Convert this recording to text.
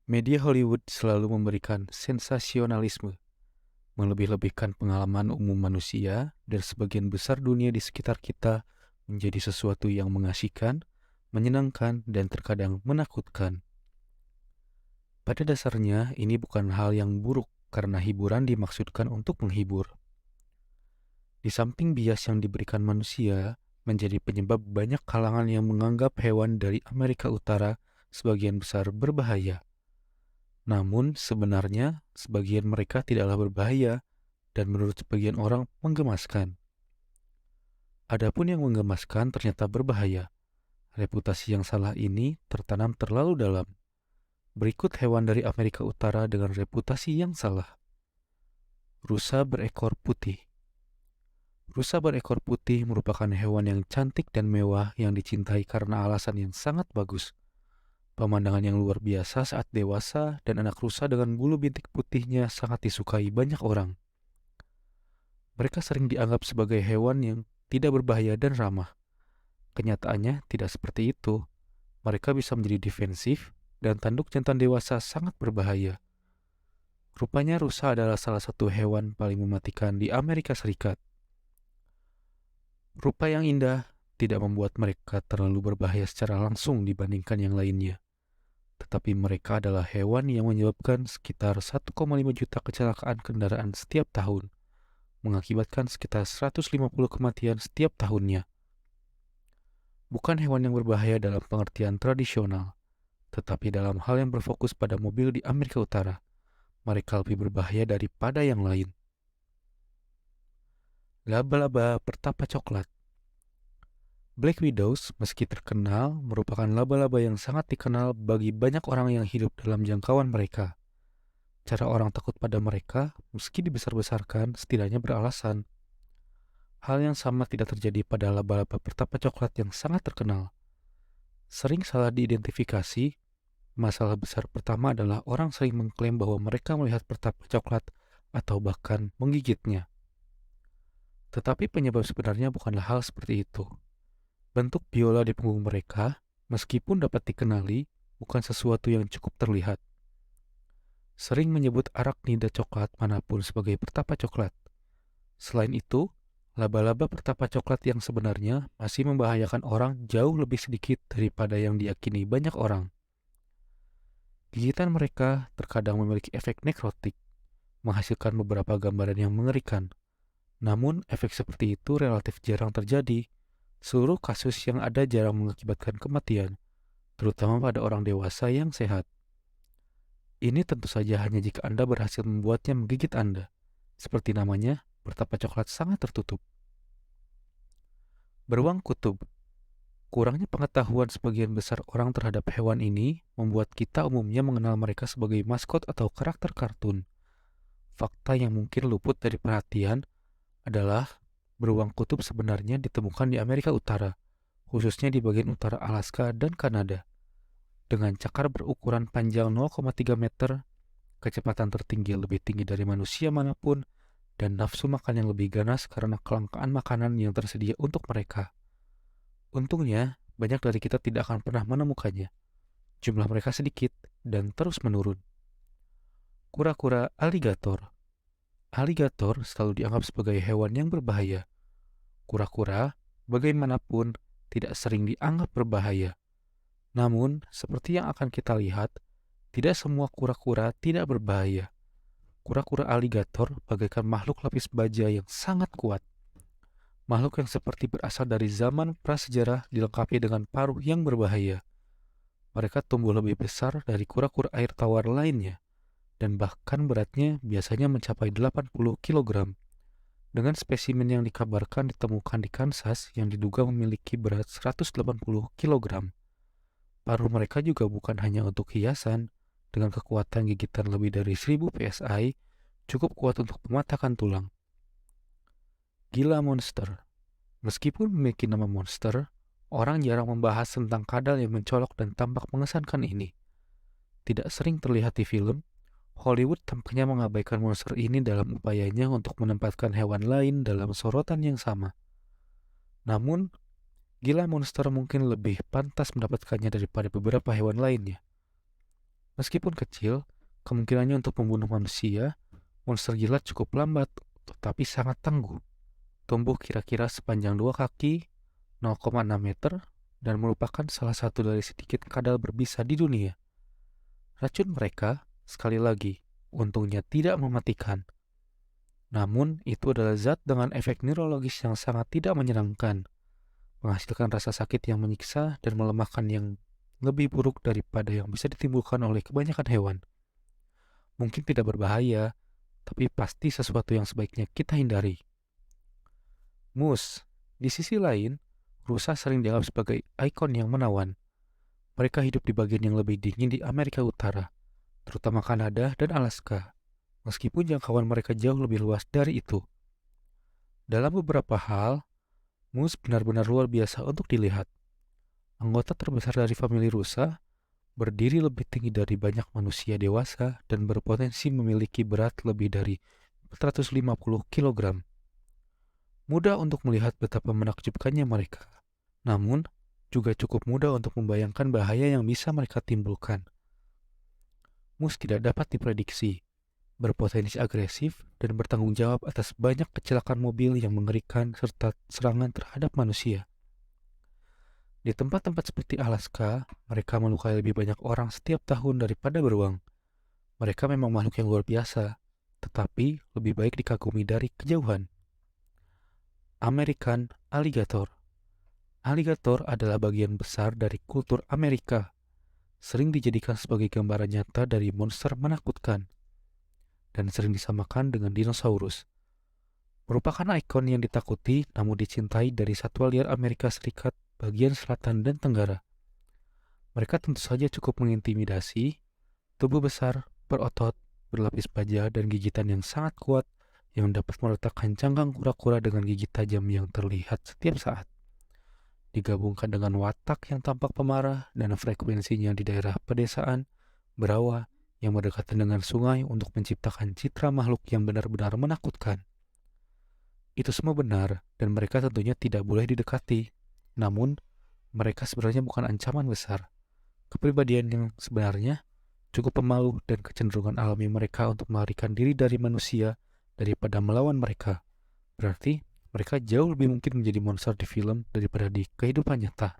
Media Hollywood selalu memberikan sensasionalisme, melebih-lebihkan pengalaman umum manusia, dan sebagian besar dunia di sekitar kita menjadi sesuatu yang mengasihkan, menyenangkan, dan terkadang menakutkan. Pada dasarnya, ini bukan hal yang buruk karena hiburan dimaksudkan untuk menghibur. Di samping bias yang diberikan manusia, menjadi penyebab banyak kalangan yang menganggap hewan dari Amerika Utara sebagian besar berbahaya. Namun sebenarnya sebagian mereka tidaklah berbahaya dan menurut sebagian orang menggemaskan. Adapun yang menggemaskan ternyata berbahaya. Reputasi yang salah ini tertanam terlalu dalam. Berikut hewan dari Amerika Utara dengan reputasi yang salah. Rusa berekor putih. Rusa berekor putih merupakan hewan yang cantik dan mewah yang dicintai karena alasan yang sangat bagus. Pemandangan yang luar biasa saat dewasa dan anak rusa dengan bulu bintik putihnya sangat disukai banyak orang. Mereka sering dianggap sebagai hewan yang tidak berbahaya dan ramah. Kenyataannya tidak seperti itu. Mereka bisa menjadi defensif dan tanduk jantan dewasa sangat berbahaya. Rupanya rusa adalah salah satu hewan paling mematikan di Amerika Serikat. Rupa yang indah tidak membuat mereka terlalu berbahaya secara langsung dibandingkan yang lainnya. Tetapi mereka adalah hewan yang menyebabkan sekitar 1,5 juta kecelakaan kendaraan setiap tahun, mengakibatkan sekitar 150 kematian setiap tahunnya. Bukan hewan yang berbahaya dalam pengertian tradisional, tetapi dalam hal yang berfokus pada mobil di Amerika Utara, mereka lebih berbahaya daripada yang lain. Laba-laba bertapa coklat. Black Widows, meski terkenal, merupakan laba-laba yang sangat dikenal bagi banyak orang yang hidup dalam jangkauan mereka. Cara orang takut pada mereka, meski dibesar-besarkan, setidaknya beralasan. Hal yang sama tidak terjadi pada laba-laba bertapa coklat yang sangat terkenal. Sering salah diidentifikasi. Masalah besar pertama adalah orang sering mengklaim bahwa mereka melihat pertapa coklat atau bahkan menggigitnya. Tetapi penyebab sebenarnya bukanlah hal seperti itu. Bentuk biola di punggung mereka, meskipun dapat dikenali, bukan sesuatu yang cukup terlihat. Sering menyebut arachnida coklat manapun sebagai pertapa coklat. Selain itu, laba-laba pertapa coklat yang sebenarnya masih membahayakan orang jauh lebih sedikit daripada yang diyakini banyak orang. Gigitan mereka terkadang memiliki efek nekrotik, menghasilkan beberapa gambaran yang mengerikan. Namun, efek seperti itu relatif jarang terjadi. Seluruh kasus yang ada jarang mengakibatkan kematian, terutama pada orang dewasa yang sehat. Ini tentu saja hanya jika Anda berhasil membuatnya menggigit Anda. Seperti namanya, bertapa coklat sangat tertutup. Beruang kutub. Kurangnya pengetahuan sebagian besar orang terhadap hewan ini membuat kita umumnya mengenal mereka sebagai maskot atau karakter kartun. Fakta yang mungkin luput dari perhatian adalah beruang kutub sebenarnya ditemukan di Amerika Utara, khususnya di bagian utara Alaska dan Kanada. Dengan cakar berukuran panjang 0,3 meter, kecepatan tertinggi lebih tinggi dari manusia manapun, dan nafsu makan yang lebih ganas karena kelangkaan makanan yang tersedia untuk mereka. Untungnya, banyak dari kita tidak akan pernah menemukannya. Jumlah mereka sedikit dan terus menurun. Kura-kura aligator. Aligator selalu dianggap sebagai hewan yang berbahaya. Kura-kura, bagaimanapun, tidak sering dianggap berbahaya. Namun, seperti yang akan kita lihat, tidak semua kura-kura tidak berbahaya. Kura-kura aligator bagaikan makhluk lapis baja yang sangat kuat. Makhluk yang seperti berasal dari zaman prasejarah dilengkapi dengan paruh yang berbahaya. Mereka tumbuh lebih besar dari kura-kura air tawar lainnya, dan bahkan beratnya biasanya mencapai 80 kg. Dengan spesimen yang dikabarkan ditemukan di Kansas yang diduga memiliki berat 180 kg. Paruh mereka juga bukan hanya untuk hiasan, dengan kekuatan gigitan lebih dari 1000 psi, cukup kuat untuk mematahkan tulang. Gila monster. Meskipun memiliki nama monster, orang jarang membahas tentang kadal yang mencolok dan tampak mengesankan ini. Tidak sering terlihat di film, Hollywood tampaknya mengabaikan monster ini dalam upayanya untuk menempatkan hewan lain dalam sorotan yang sama. Namun, gila monster mungkin lebih pantas mendapatkannya daripada beberapa hewan lainnya. Meskipun kecil, kemungkinannya untuk membunuh manusia, monster jilat cukup lambat, tetapi sangat tangguh. Tumbuh kira-kira sepanjang 2 kaki, 0,6 meter, dan merupakan salah satu dari sedikit kadal berbisa di dunia. Racun mereka, sekali lagi, untungnya tidak mematikan. Namun, itu adalah zat dengan efek neurologis yang sangat tidak menyenangkan, menghasilkan rasa sakit yang menyiksa dan melemahkan yang lebih buruk daripada yang bisa ditimbulkan oleh kebanyakan hewan. Mungkin tidak berbahaya, tapi pasti sesuatu yang sebaiknya kita hindari. Moose, di sisi lain, rusa sering dianggap sebagai ikon yang menawan. Mereka hidup di bagian yang lebih dingin di Amerika Utara, terutama Kanada dan Alaska, meskipun jangkauan mereka jauh lebih luas dari itu. Dalam beberapa hal, moose benar-benar luar biasa untuk dilihat. Anggota terbesar dari famili rusa berdiri lebih tinggi dari banyak manusia dewasa dan berpotensi memiliki berat lebih dari 450 kg. Mudah untuk melihat betapa menakjubkannya mereka. Namun, juga cukup mudah untuk membayangkan bahaya yang bisa mereka timbulkan. Moose tidak dapat diprediksi, berpotensi agresif, dan bertanggung jawab atas banyak kecelakaan mobil yang mengerikan serta serangan terhadap manusia. Di tempat-tempat seperti Alaska, mereka melukai lebih banyak orang setiap tahun daripada beruang. Mereka memang makhluk yang luar biasa, tetapi lebih baik dikagumi dari kejauhan. American Alligator. Alligator adalah bagian besar dari kultur Amerika, sering dijadikan sebagai gambaran nyata dari monster menakutkan, dan sering disamakan dengan dinosaurus. Merupakan ikon yang ditakuti namun dicintai dari satwa liar Amerika Serikat bagian selatan dan tenggara. Mereka tentu saja cukup mengintimidasi, tubuh besar, berotot, berlapis baja, dan gigitan yang sangat kuat yang dapat meletakkan cangkang kura-kura dengan gigi tajam yang terlihat setiap saat. Digabungkan dengan watak yang tampak pemarah dan frekuensinya di daerah pedesaan, berawa, yang berdekatan dengan sungai untuk menciptakan citra makhluk yang benar-benar menakutkan. Itu semua benar dan mereka tentunya tidak boleh didekati. Namun, mereka sebenarnya bukan ancaman besar. Kepribadian yang sebenarnya cukup pemalu dan kecenderungan alami mereka untuk melarikan diri dari manusia daripada melawan mereka. Berarti, mereka jauh lebih mungkin menjadi monster di film daripada di kehidupan nyata.